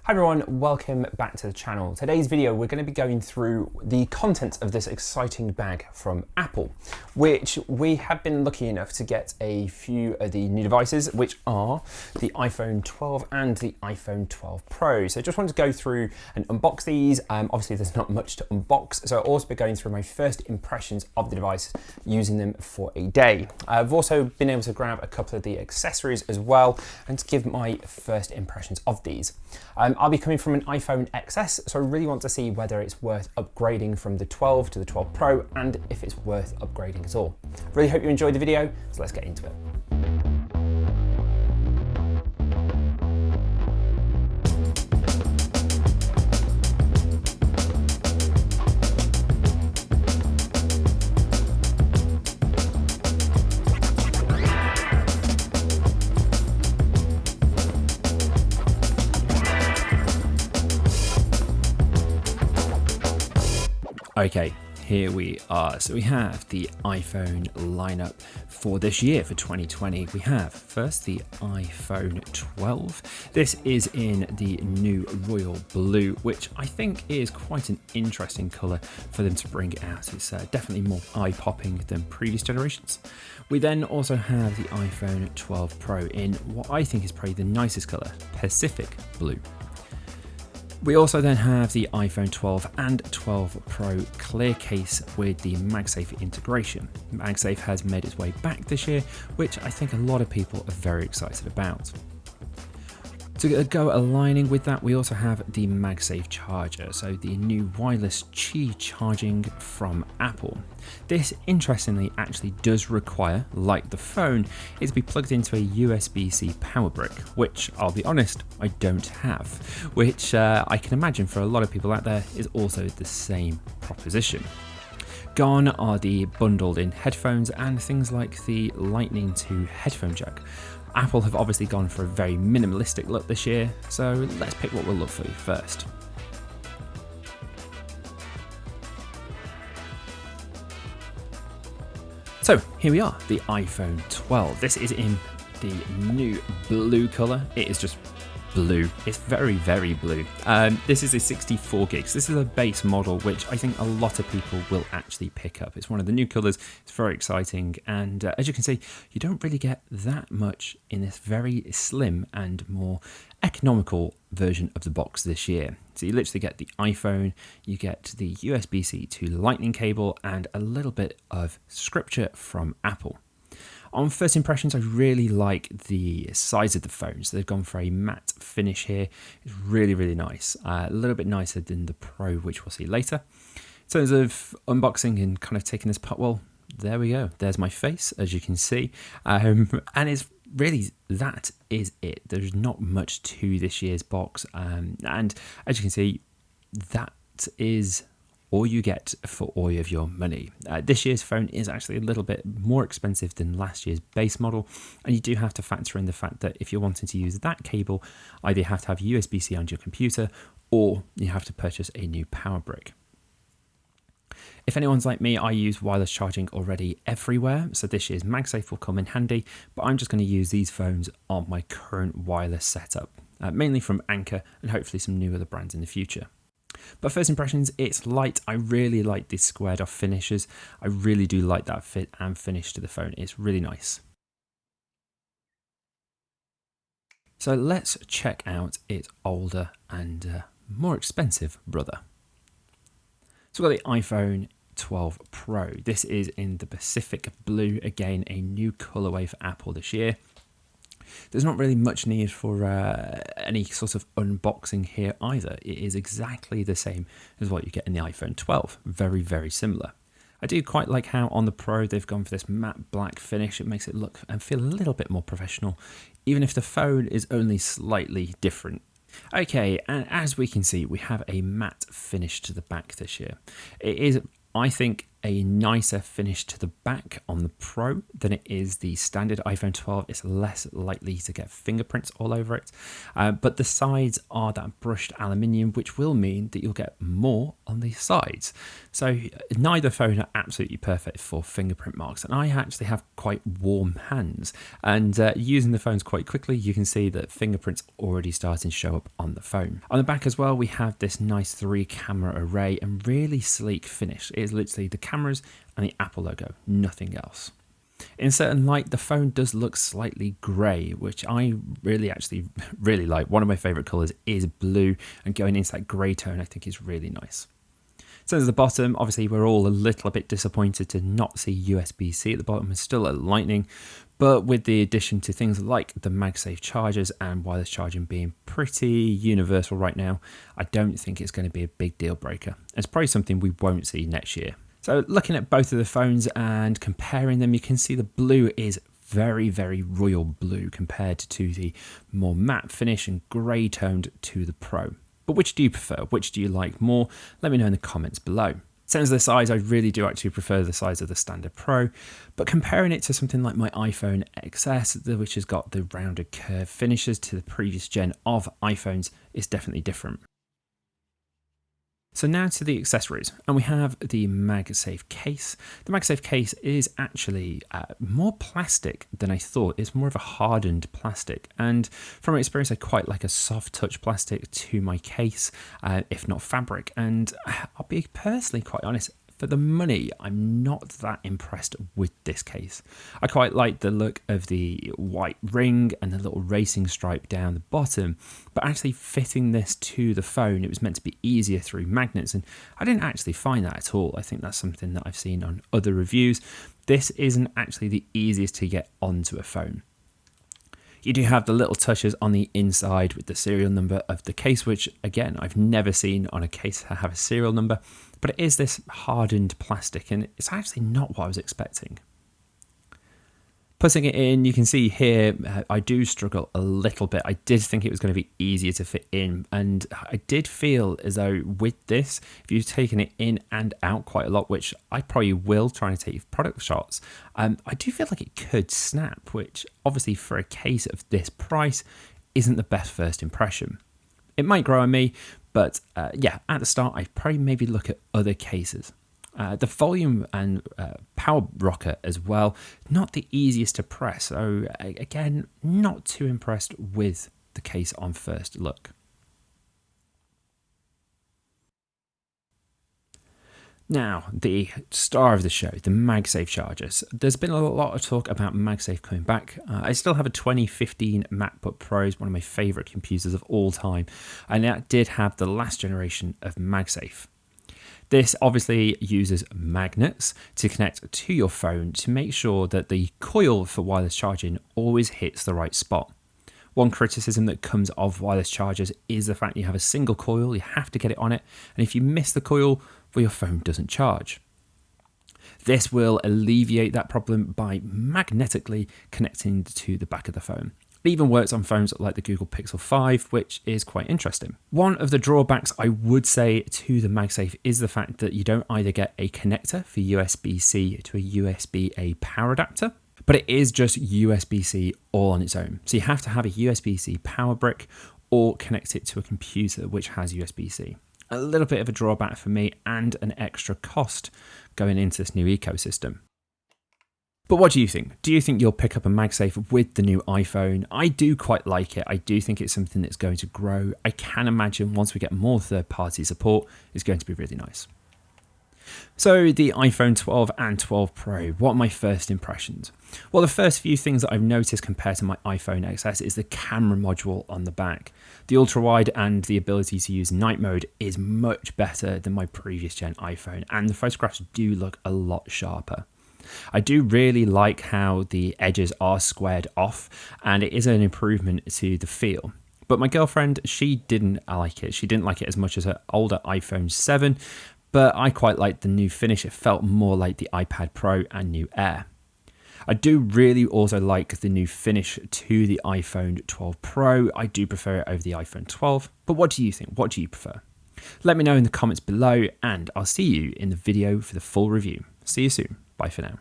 Hi everyone, welcome back to the channel. Today's video we're going to be going through the contents of this exciting bag from Apple, which we have been lucky enough to get a few of the new devices, which are the iPhone 12 and the iPhone 12 Pro. So I just wanted to go through and unbox these. Obviously there's not much to unbox, so I'll also be going through my first impressions of the device using them for a day. I've also been able to grab a couple of the accessories as well and to give my first impressions of these. I'll be coming from an iPhone XS, so I really want to see whether it's worth upgrading from the 12 to the 12 Pro and if it's worth upgrading at all. Really hope you enjoyed the video, so let's get into it. Okay, here we are. So we have the iPhone lineup for this year, for 2020. We have first the iPhone 12. This is in the new royal blue, which I think is quite an interesting colour for them to bring out. It's definitely more eye-popping than previous generations. We then also have the iPhone 12 Pro in what I think is probably the nicest colour, Pacific blue. We also then have the iPhone 12 and 12 Pro clear case with the MagSafe integration. MagSafe has made its way back this year, which I think a lot of people are very excited about. To go aligning with that, we also have the MagSafe charger, so the new wireless Qi charging from Apple. This, interestingly, actually does require, like the phone, it to be plugged into a USB-C power brick, which, I'll be honest, I don't have, which I can imagine for a lot of people out there is also the same proposition. Gone are the bundled-in headphones and things like the Lightning 2 headphone jack. Apple have obviously gone for a very minimalistic look this year, so let's pick what we'll look for first. So here we are, the iPhone 12. This is in the new blue colour. It is just blue. It's very, very blue. This is a 64 gigs. This is a base model, which I think a lot of people will actually pick up. It's one of the new colours. It's very exciting. And as you can see, you don't really get that much in this very slim and more economical version of the box this year. So you literally get the iPhone, you get the USB-C to Lightning cable, and a little bit of scripture from Apple. On first impressions, I really like the size of the phone. So they've gone for a matte finish here. It's really, really nice. A little bit nicer than the Pro, which we'll see later. In terms of unboxing and kind of taking this apart, well, there we go. There's my face, as you can see. And it's really, that is it. There's not much to this year's box. And as you can see, that is all you get for all of your money. This year's phone is actually a little bit more expensive than last year's base model, and you do have to factor in the fact that if you're wanting to use that cable, either you have to have USB-C on your computer or you have to purchase a new power brick. If anyone's like me, I use wireless charging already everywhere, so this year's MagSafe will come in handy, but I'm just going to use these phones on my current wireless setup, mainly from Anker and hopefully some new other brands in the future. But first impressions, it's light. I really like these squared off finishes. I really do like that fit and finish to the phone. It's really nice. So let's check out its older and more expensive brother. So we've got the iPhone 12 Pro. This is in the Pacific blue. Again, a new colorway for Apple this year. There's not really much need for any sort of unboxing here either. It is exactly the same as what you get in the iPhone 12. Very, very similar. I do quite like how on the Pro they've gone for this matte black finish. It makes it look and feel a little bit more professional, even if the phone is only slightly different. Okay, and as we can see, we have a matte finish to the back this year. It is, I think, a nicer finish to the back on the Pro than it is the standard iPhone 12. It's less likely to get fingerprints all over it. But the sides are that brushed aluminium, which will mean that you'll get more on the sides. So neither phone are absolutely perfect for fingerprint marks. And I actually have quite warm hands. And using the phones quite quickly, you can see that fingerprints already starting to show up on the phone. On the back as well, we have this nice 3-camera array and really sleek finish. It is literally the cameras and the Apple logo, nothing else. In certain light, the phone does look slightly grey, which I really like. One of my favourite colours is blue, and going into that grey tone I think is really nice. So at the bottom, obviously we're all a little bit disappointed to not see USB-C at the bottom. It's still a Lightning, but with the addition to things like the MagSafe chargers and wireless charging being pretty universal right now, I don't think it's going to be a big deal breaker. It's probably something we won't see next year. So looking at both of the phones and comparing them, you can see the blue is very, very royal blue compared to the more matte finish and grey toned to the Pro. But which do you prefer? Which do you like more? Let me know in the comments below. In terms of the size, I really do actually prefer the size of the standard Pro, but comparing it to something like my iPhone XS, which has got the rounded curve finishes to the previous gen of iPhones, is definitely different. So now to the accessories, and we have the MagSafe case. The MagSafe case is actually more plastic than I thought. It's more of a hardened plastic, and from experience I quite like a soft touch plastic to my case, if not fabric, and I'll be personally quite honest, for the money, I'm not that impressed with this case. I quite like the look of the white ring and the little racing stripe down the bottom, but actually fitting this to the phone, it was meant to be easier through magnets, and I didn't actually find that at all. I think that's something that I've seen on other reviews. This isn't actually the easiest to get onto a phone. You do have the little touches on the inside with the serial number of the case, which again, I've never seen on a case that have a serial number, but it is this hardened plastic and it's actually not what I was expecting. Putting it in, you can see here, I do struggle a little bit. I did think it was going to be easier to fit in, and I did feel as though with this, if you've taken it in and out quite a lot, which I probably will try and take product shots, I do feel like it could snap, which obviously for a case of this price isn't the best first impression. It might grow on me, but yeah, at the start, I'd probably maybe look at other cases. The volume and power rocker as well, not the easiest to press. So again, not too impressed with the case on first look. Now, the star of the show, the MagSafe chargers. There's been a lot of talk about MagSafe coming back. I still have a 2015 MacBook Pro, one of my favourite computers of all time, and that did have the last generation of MagSafe. This obviously uses magnets to connect to your phone to make sure that the coil for wireless charging always hits the right spot. One criticism that comes of wireless chargers is the fact you have a single coil, you have to get it on it, and if you miss the coil, well, your phone doesn't charge. This will alleviate that problem by magnetically connecting to the back of the phone. It even works on phones like the Google Pixel 5, which is quite interesting. One of the drawbacks I would say to the MagSafe is the fact that you don't either get a connector for USB-C to a USB-A power adapter, but it is just USB-C all on its own. So you have to have a USB-C power brick or connect it to a computer which has USB-C. A little bit of a drawback for me and an extra cost going into this new ecosystem. But what do you think? Do you think you'll pick up a MagSafe with the new iPhone? I do quite like it. I do think it's something that's going to grow. I can imagine once we get more third-party support, it's going to be really nice. So the iPhone 12 and 12 Pro, what are my first impressions? Well, the first few things that I've noticed compared to my iPhone XS is the camera module on the back. The ultra-wide and the ability to use night mode is much better than my previous gen iPhone, and the photographs do look a lot sharper. I do really like how the edges are squared off, and it is an improvement to the feel. But my girlfriend, she didn't like it. She didn't like it as much as her older iPhone 7, but I quite liked the new finish. It felt more like the iPad Pro and new Air. I do really also like the new finish to the iPhone 12 Pro. I do prefer it over the iPhone 12, but what do you think? What do you prefer? Let me know in the comments below, and I'll see you in the video for the full review. See you soon. Bye for now.